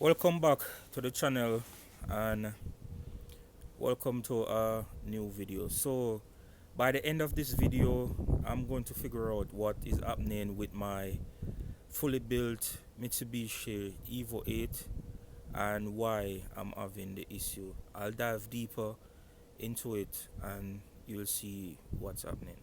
Welcome back to the channel and welcome to a new video. So by the end of this video, I'm going to figure out what is happening with my fully built Mitsubishi Evo 8 and why I'm having the issue. I'll dive deeper into it and you'll see what's happening.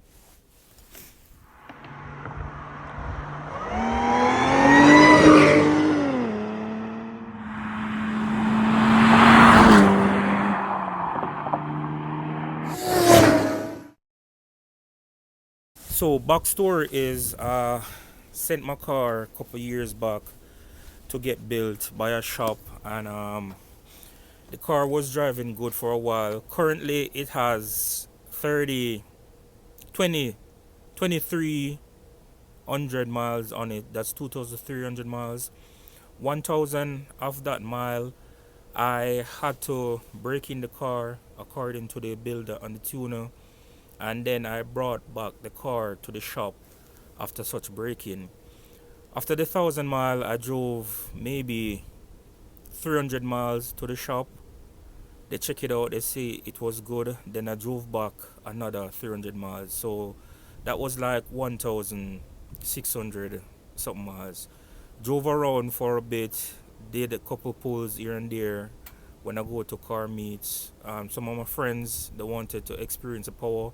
So backstory is sent my car a couple years back to get built by a shop, and the car was driving good for a while. Currently it has 30 20 2300 miles on it. That's 2300 miles. 1000 of that mile I had to break in the car according to the builder and the tuner, and then I brought back the car to the shop after such breaking. After the 1000 mile I drove maybe 300 miles to the shop. They check it out, they say it was good. Then I drove back another 300 miles. So that was like 1600 something miles. Drove around for a bit, did a couple pulls here and there when I go to car meets. Some of my friends, they wanted to experience the power,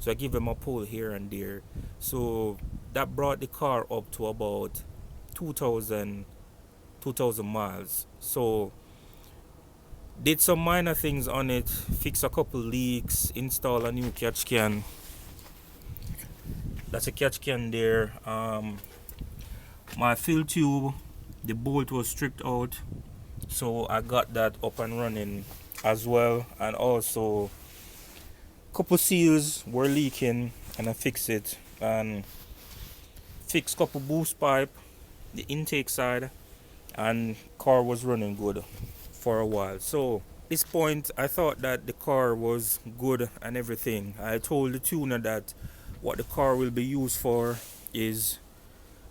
so I give them a pull here and there. So that brought the car up to about 2000 miles. So did some minor things on it, fix a couple leaks, install a new catch can. That's a catch can there. My fill tube, the bolt was stripped out, so I got that up and running as well. And also couple seals were leaking and I fixed it, and fixed couple boost pipe, the intake side, and car was running good for a while. So this point I thought that the car was good and everything. I told the tuner that what the car will be used for is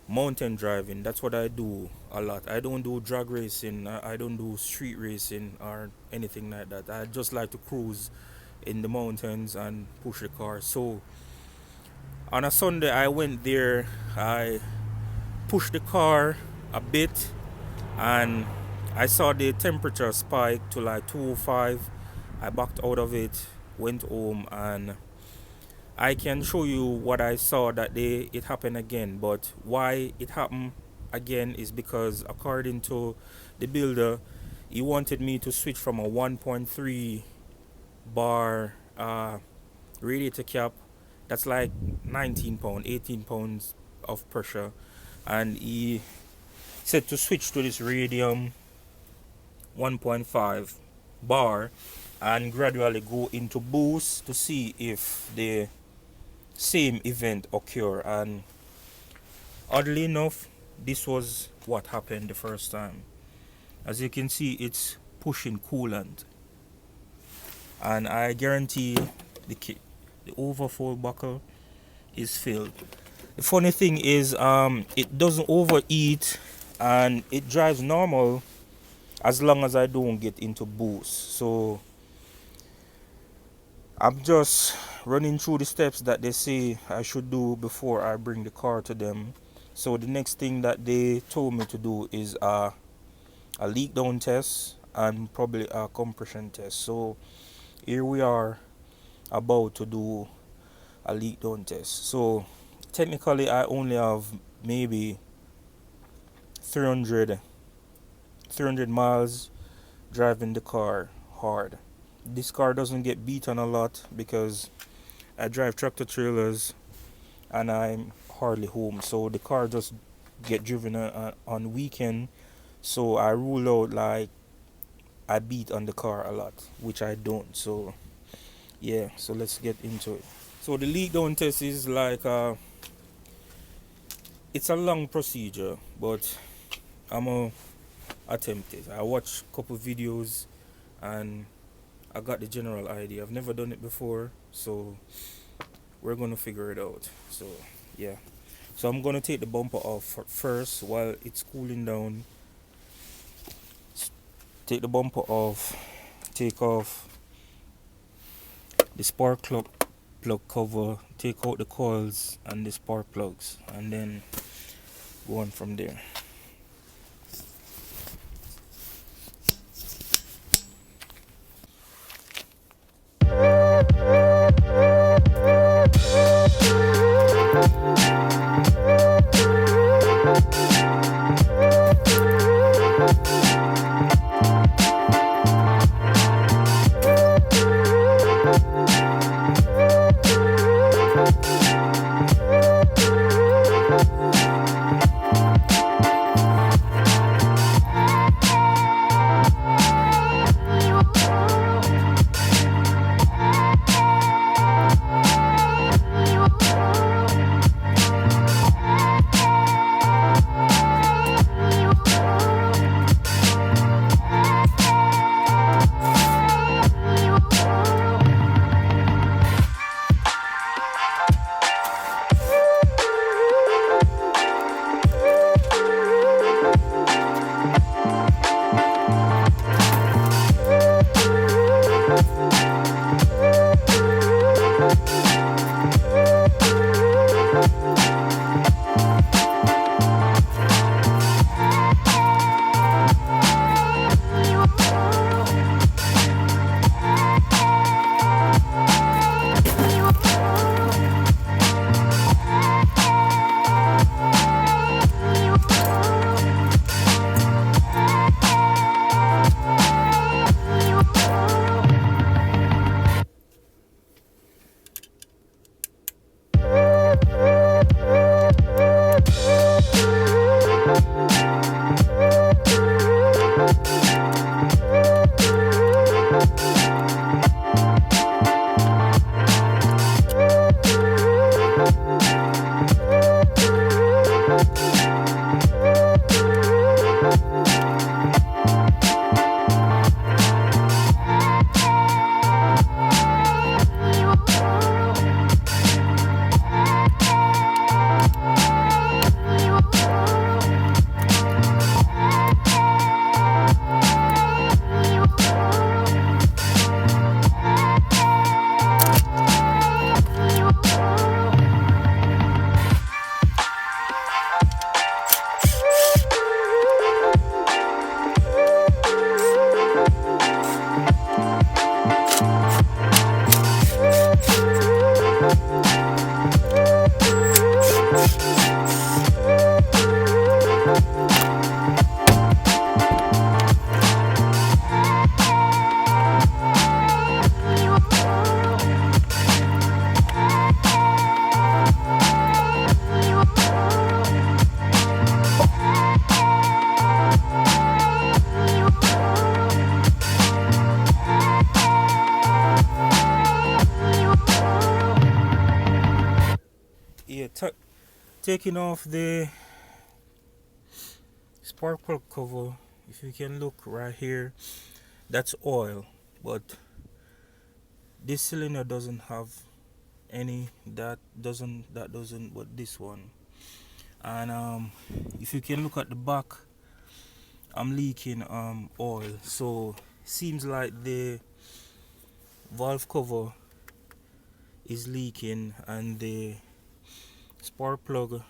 mountain driving. That's what I do a lot. I don't do drag racing, I don't do street racing or anything like that. I just like to cruise in the mountains and push the car. So on a Sunday I went there, I pushed the car a bit, and I saw the temperature spike to like 205. I backed out of it, went home, and I can show you what I saw that day. It happened again, but why it happened again is because according to the builder, he wanted me to switch from a 1.3 bar radiator cap. That's like 19 pound 18 pounds of pressure, and he said to switch to this radium 1.5 bar and gradually go into boost to see if the same event occur. And oddly enough, this was what happened the first time. As you can see, it's pushing coolant, and I guarantee the overflow buckle is filled. The funny thing is, it doesn't overheat and it drives normal as long as I don't get into boost. So I'm just running through the steps that they say I should do before I bring the car to them. So the next thing that they told me to do is a leak down test and probably a compression test. So here we are about to do a leak down test. So technically I only have maybe 300 miles driving the car hard. This car doesn't get beaten a lot because I drive tractor trailers and I'm hardly home, so the car just get driven on weekend. So I rule out like I beat on the car a lot, which I don't. So yeah, so let's get into it. So the leak down test is like it's a long procedure, but I'm gonna attempt it. I watched a couple videos and I got the general idea. I've never done it before, so we're gonna figure it out. So yeah, so I'm gonna take the bumper off first while it's cooling down. take the bumper off, take off the spark plug cover, take out the coils and the spark plugs, and then go on from there. Taking off the spark plug cover, if you can look right here, that's oil, but this cylinder doesn't have any, that doesn't, but this one. And if you can look at the back, I'm leaking oil, so seems like the valve cover is leaking and the spark plug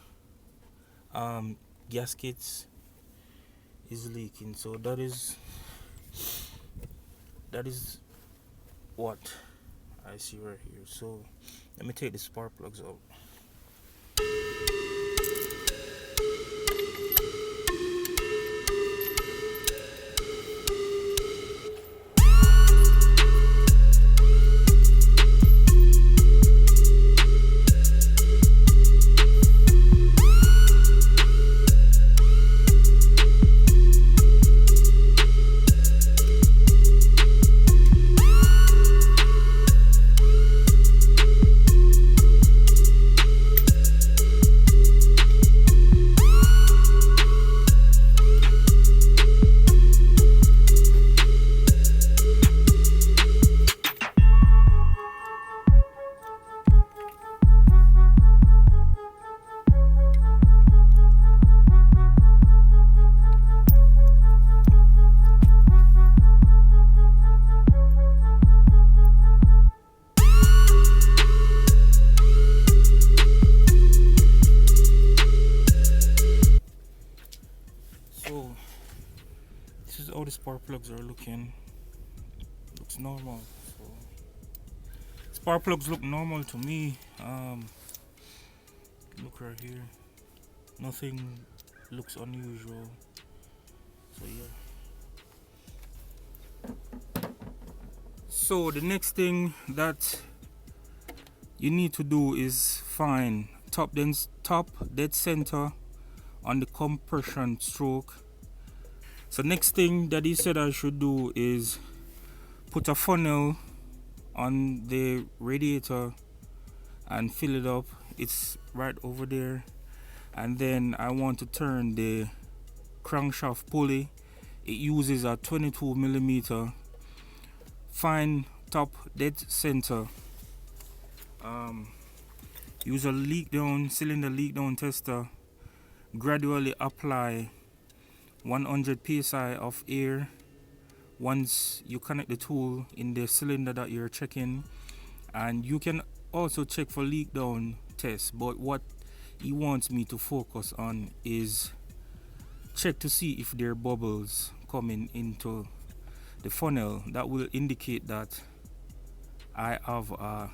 gaskets is leaking. So that is what I see right here. So let me take the spark plugs out. So this is how the spark plugs are looking. Looks normal. So spark plugs look normal to me. Look right here. Nothing looks unusual. So yeah. So the next thing that you need to do is find top dead center on the compression stroke. So next thing that he said I should do is put a funnel on the radiator and fill it up. It's right over there. And then I want to turn the crankshaft pulley. It uses a 22mm. Find top dead center. Use a cylinder leak down tester. Gradually apply 100 psi of air once you connect the tool in the cylinder that you're checking. And you can also check for leak down test, but what he wants me to focus on is check to see if there are bubbles coming into the funnel. That will indicate that I have a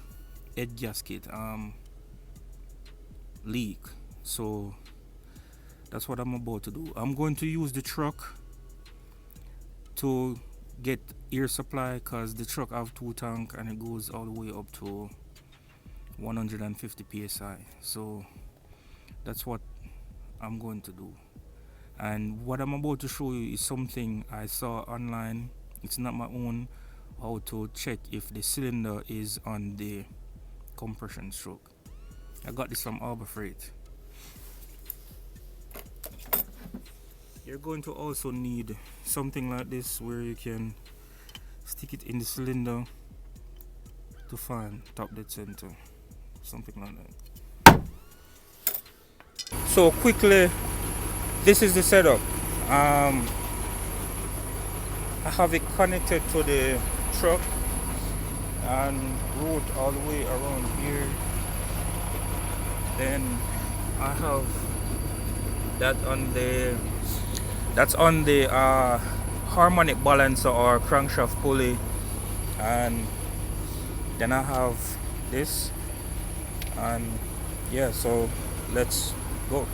head gasket leak. So that's what I'm about to do. I'm going to use the truck to get air supply because the truck have 2 tanks and it goes all the way up to 150 psi. So that's what I'm going to do. And what I'm about to show you is something I saw online. It's not my own. How to check if the cylinder is on the compression stroke. I got this from Harbor Freight. You're going to also need something like this where you can stick it in the cylinder to find top dead center. Something like that. So quickly, this is the setup. I have it connected to the truck and route all the way around here. Then I have that on the harmonic balancer or crankshaft pulley, and then I have this, and yeah, so let's go.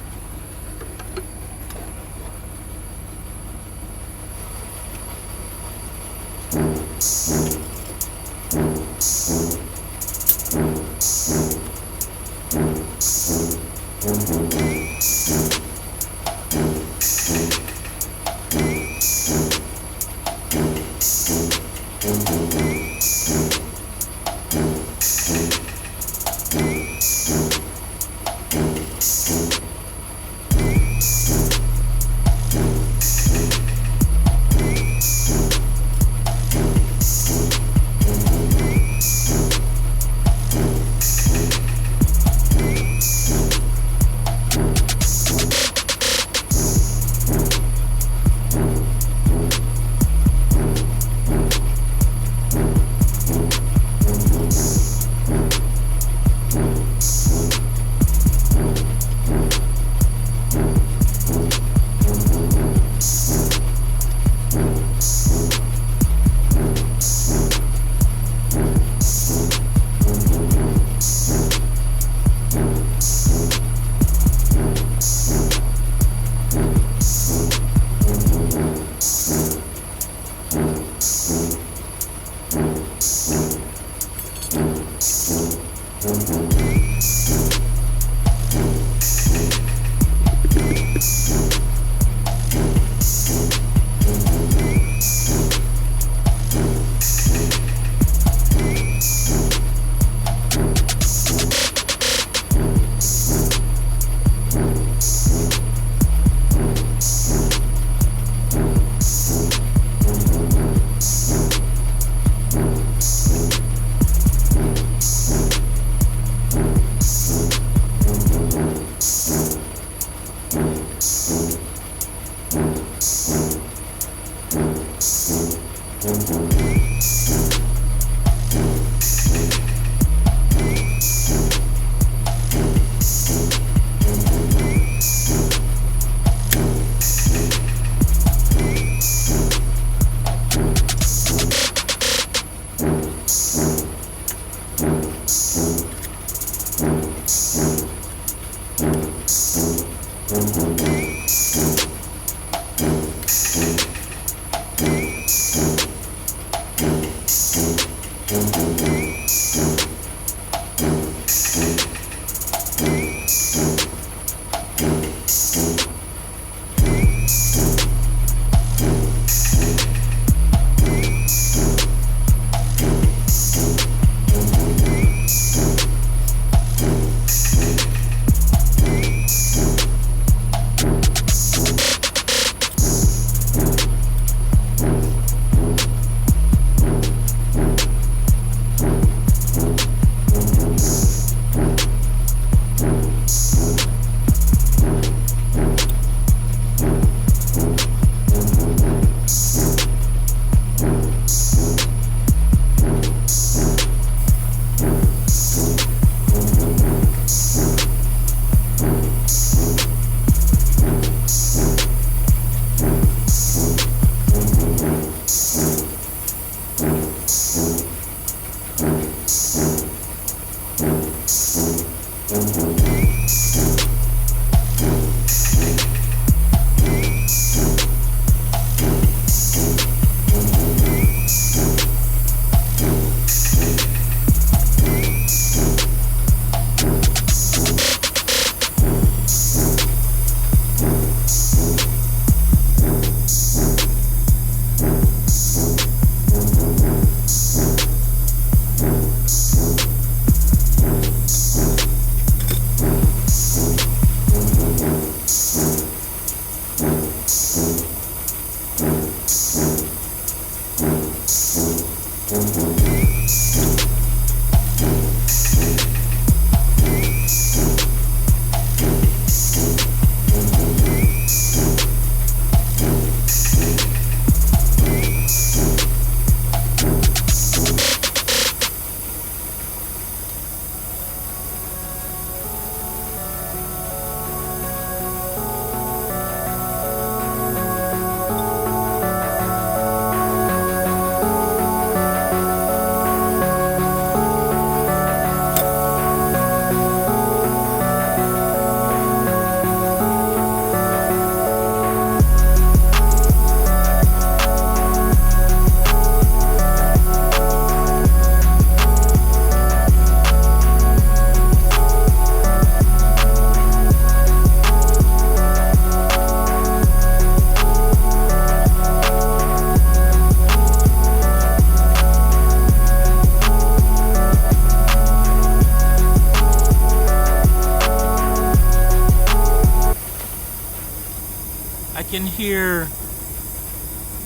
I can hear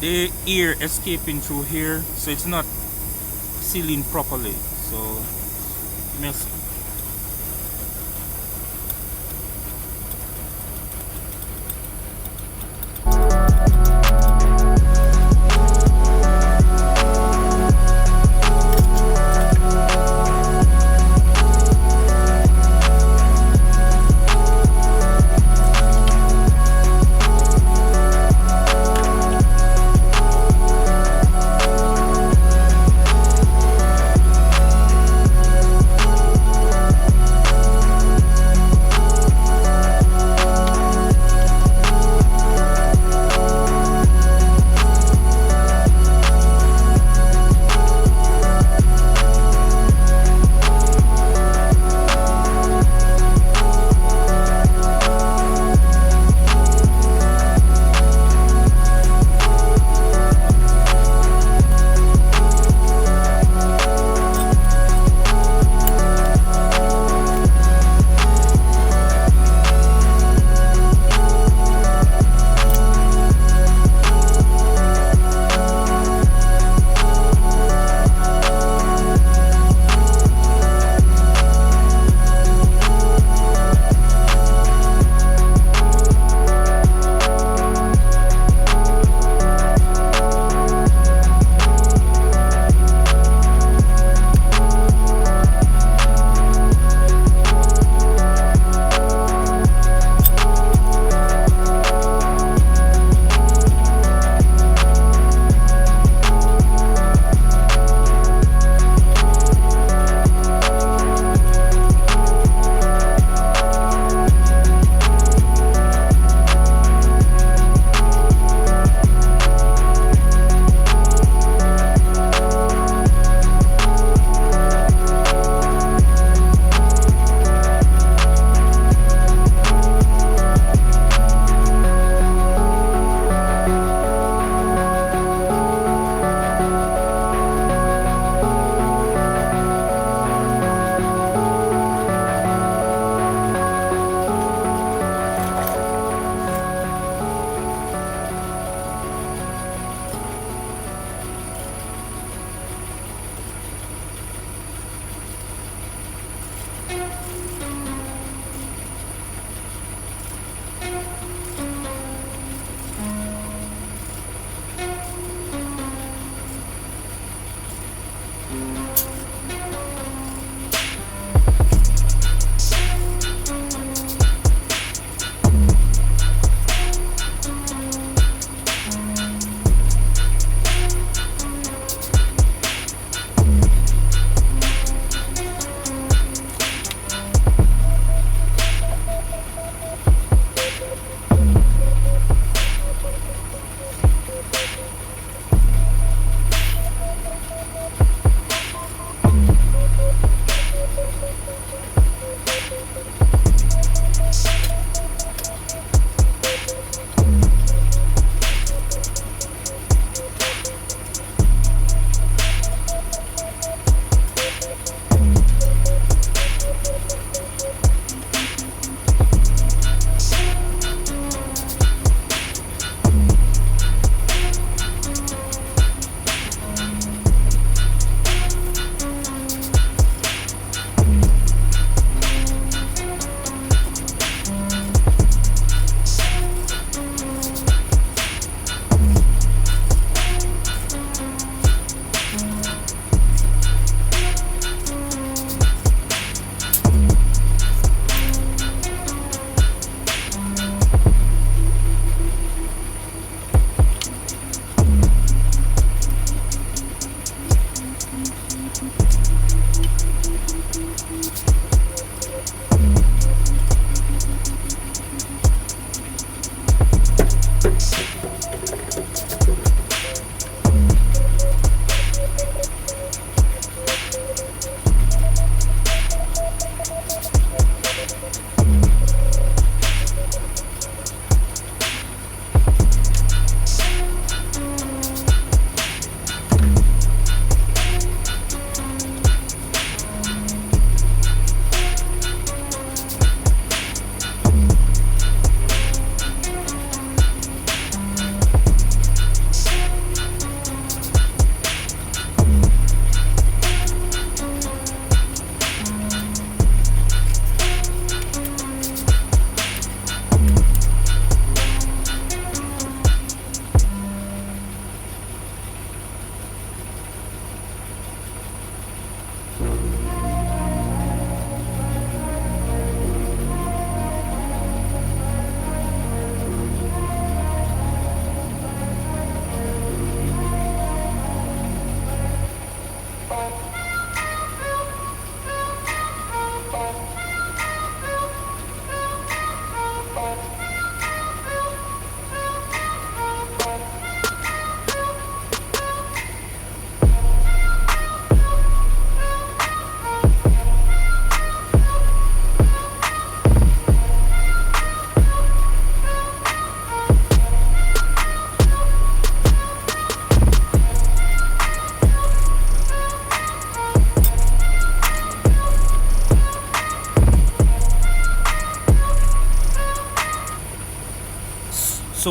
the air escaping through here, so it's not sealing properly. So mess.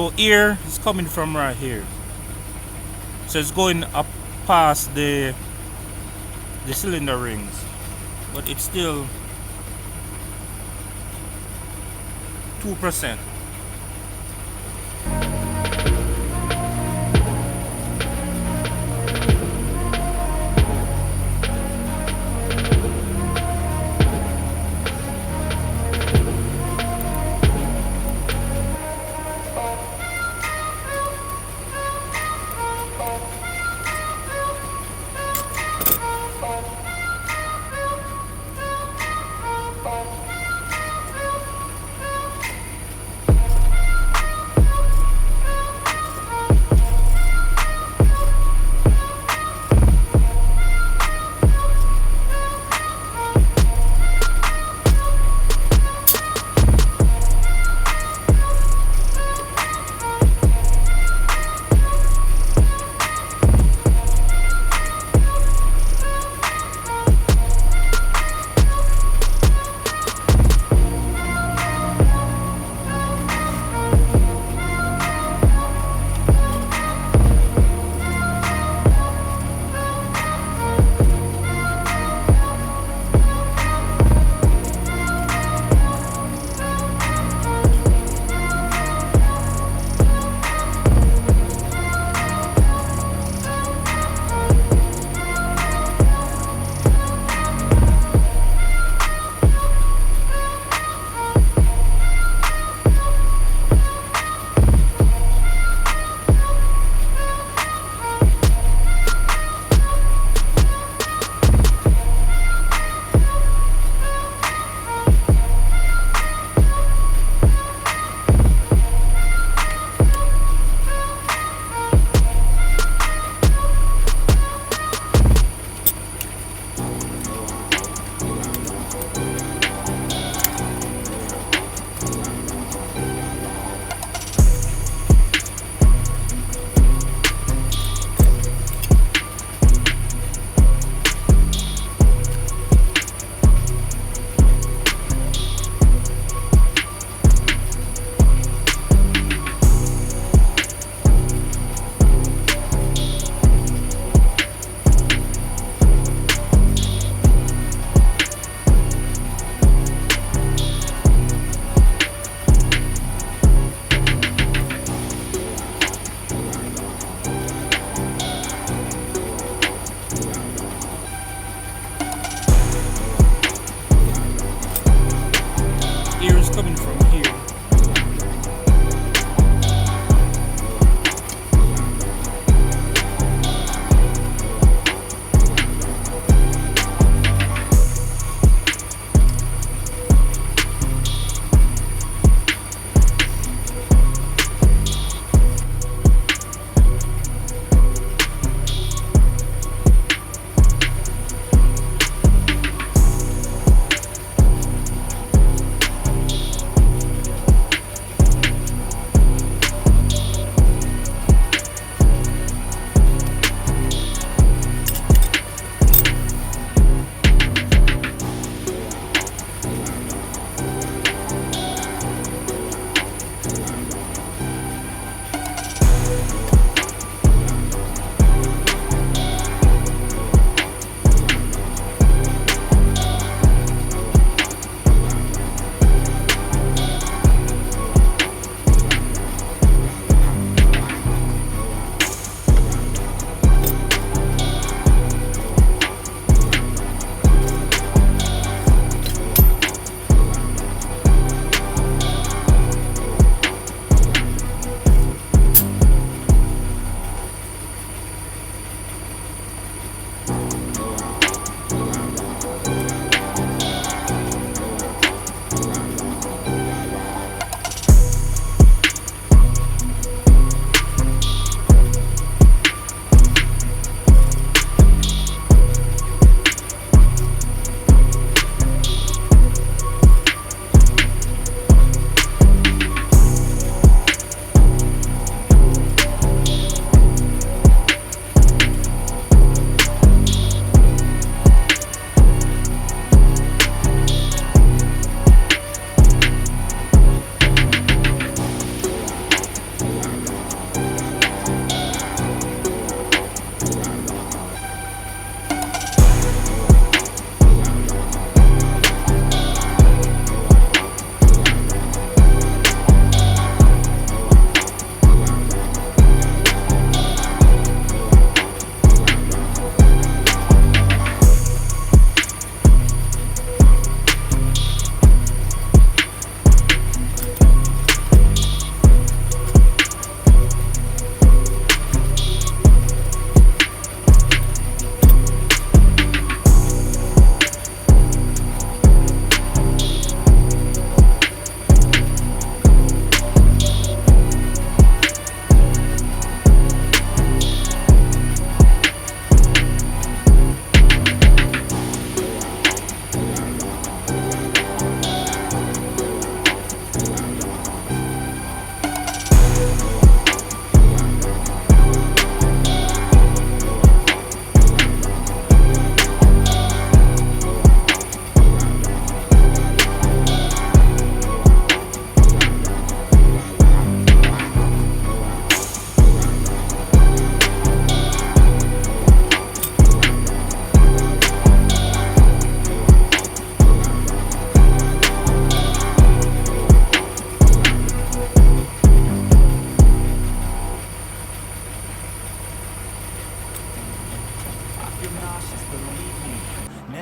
So air is coming from right here. So it's going up past the cylinder rings, but it's still 2%.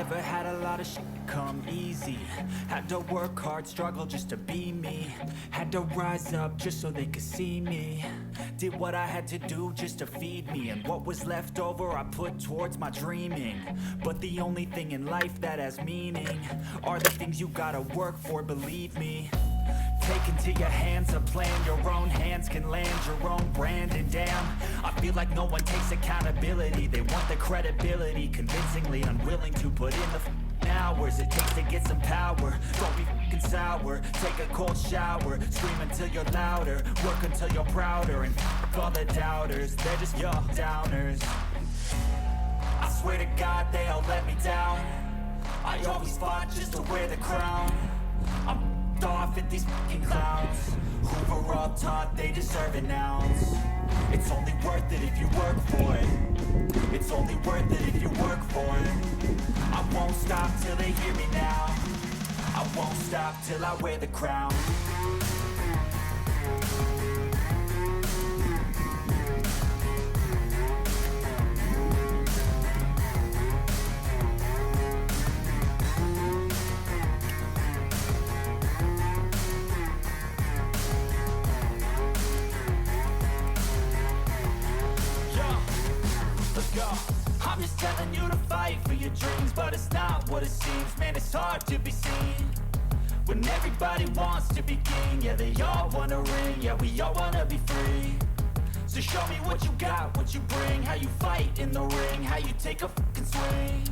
Never had a lot of shit come easy. Had to work hard, struggle just to be me. Had to rise up just so they could see me. Did what I had to do just to feed me, and what was left over I put towards my dreaming. But the only thing in life that has meaning are the things you gotta work for, believe me. Take into your hands a plan, your own hands can land your own brand. And damn, I feel like no one takes accountability. They want the credibility, convincingly unwilling to put in the hours it takes to get some power. Don't be f***ing sour, take a cold shower. Scream until you're louder, work until you're prouder. And f*** all the doubters, they're just your downers. I swear to God they all let me down. I always fought just to wear the crown. I'm off at these fucking clowns who were all taught they deserve an ounce. It's only worth it if you work for it. It's only worth it if you work for it. I won't stop till they hear me now. I won't stop till I wear the crown. I'm just telling you to fight for your dreams, but it's not what it seems. Man, it's hard to be seen when everybody wants to be king. Yeah, they all wanna ring, yeah, we all wanna be free. So show me what you got, what you bring, how you fight in the ring, how you take a fucking swing.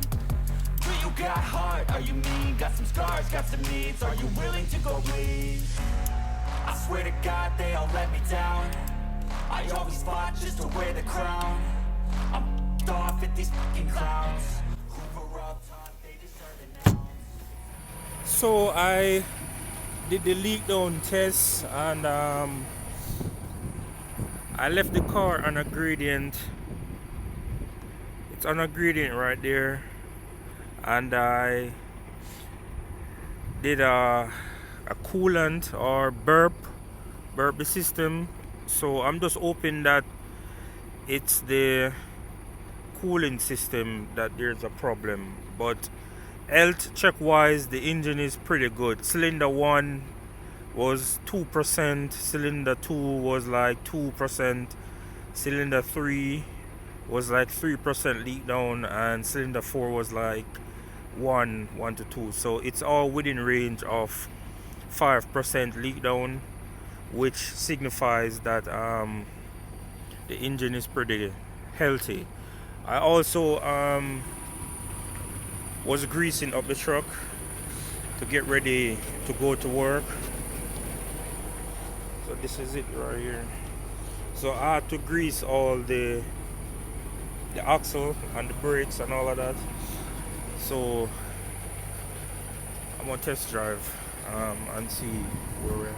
Do you got heart, are you mean? Got some scars, got some needs, are you willing to go bleed? I swear to God they all let me down. I always fought just to wear the crown. I'm off at these fucking clowns who were all taught they deserve an ounce. So I did the leak down test, and I left the car on a gradient. It's on a gradient right there, and I did a coolant or burp the system. So I'm just hoping that it's the cooling system that there's a problem, but health check wise the engine is pretty good. Cylinder 1 was 2%, cylinder 2 was like 2%, cylinder 3 was like 3% leak down, and cylinder 4 was like 1 to 2. So it's all within range of 5% leak down, which signifies that the engine is pretty healthy. I also was greasing up the truck to get ready to go to work. So this is it right here. So I had to grease all the axle and the brakes and all of that. So I'm gonna test drive and see where we're at.